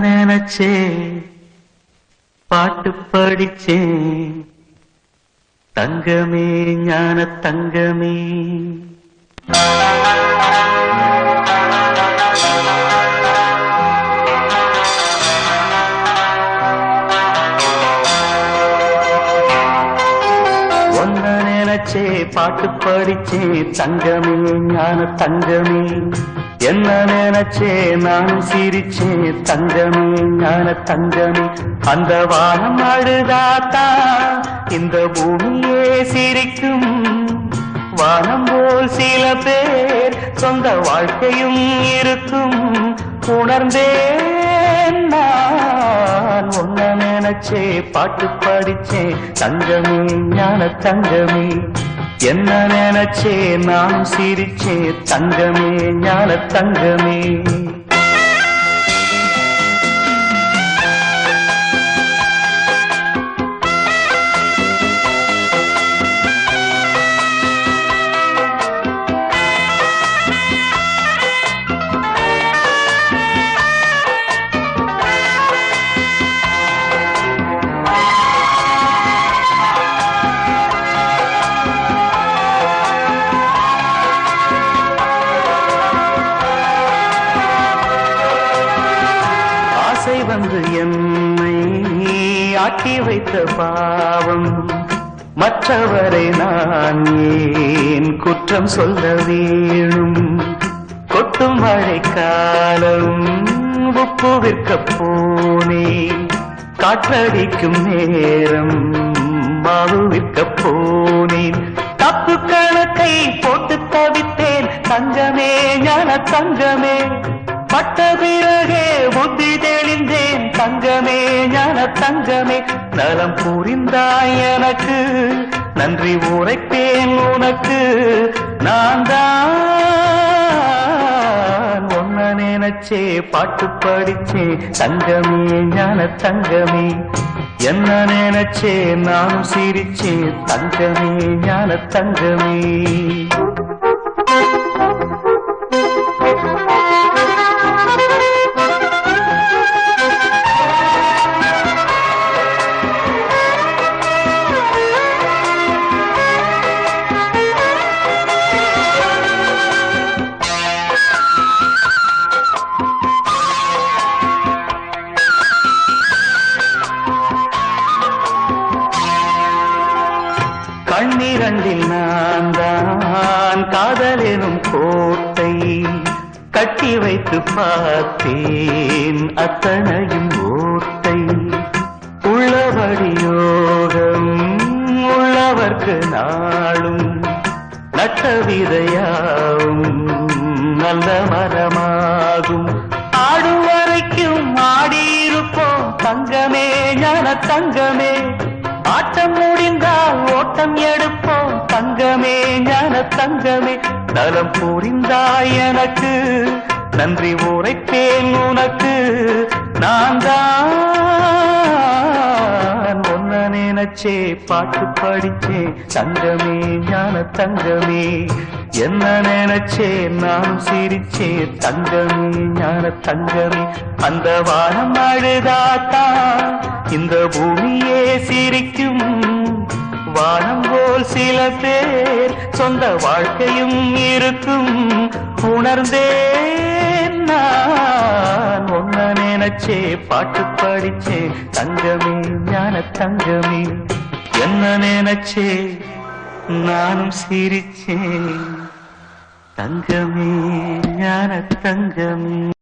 நினைச்சே பாட்டு படிச்சேன் தங்கமே ஞான தங்கமே. ஒன்ன நினைச்சே பாட்டு படிச்சேன் தங்கமே ஞான தங்கமே. என்ன நினைச்சே நானும் சிரிச்சேன் தங்கமே ஞான தங்கமே. அந்த வானம் அழுதாத்தா இந்த பூமியே சிரிக்கும். வானம் போல் சில பேர் சொந்த வாழ்க்கையும் இருக்கும். உணர்ந்தேன் நான் ஒன்ன நினைச்சே பாட்டு படிச்சேன் தங்கமே ஞான தங்கமே. என்ன நினைச்சே நானும் சிரிச்சேன் தங்கமே ஞான தங்கமே. வந்து என்னை ஆட்டி வைத்த பாவம் மற்றவரை நான் ஏன் குற்றம் சொல்ல வேணும். கொட்டும் மழைக்காலம் உப்பு விற்க போனேன். காற்றடிக்கும் நேரம் மாவு விற்க போனேன். தப்பு கணக்கை போட்டு தவித்தேன் தங்கமே ஞான தங்கமே. பட்ட பிறகே புத்தி தெளிந்தேன் தங்கமே ஞான தங்கமே. நலம் புரிந்தாய் எனக்கு நன்றி உரைப்பேன் உனக்கு. நான் தான் ஒன்ன நினைச்சே பாட்டு படிச்சேன் தங்கமே ஞான தங்கமே. என்ன நினைச்சே நானும் சிரிச்சேன் தங்கமே ஞான தங்கமே. கண்ணிரண்டில் நான் தான் காதலெனும் கோட்டை கட்டி வைத்து பார்த்தேன் அத்தனையும் ஓட்டை. உள்ளபடி யோகம் உள்ளவர்க்கு நாளும் நட்ட விதையாவும் நல்ல மரமாகும். ஆடும் வரைக்கும் ஆடியிருப்போம் தங்கமே ஞான தங்கமே. ஆட்டம் முடிந்தால் ஓட்டம் எடுப்போம் தங்கமே ஞான தங்கமே. நலம் புரிந்தாய் எனக்கு நன்றி உரைப்பேன் உனக்கு. நான் தான் ஒன்ன நினைச்சே பாட்டு படிச்சேன் தங்கமே ஞான தங்கமே. என்ன நினைச்சே நானும் சிரிச்சேன் தங்கமே ஞான தங்கமே. அந்த வானம் அழுதாத்தா இந்த பூமியே சிரிக்கும். வானம் போல் சில பேர் சொந்த வாழ்க்கையும் இருக்கும். உணர்ந்தேன் நான் ஒன்ன நினைச்சே பாட்டு படிச்சேன் தங்கமே ஞான தங்கமே. என்ன நினைச்சே நானும் சிரிச்சேன் தங்கமே ஞான தங்கமே.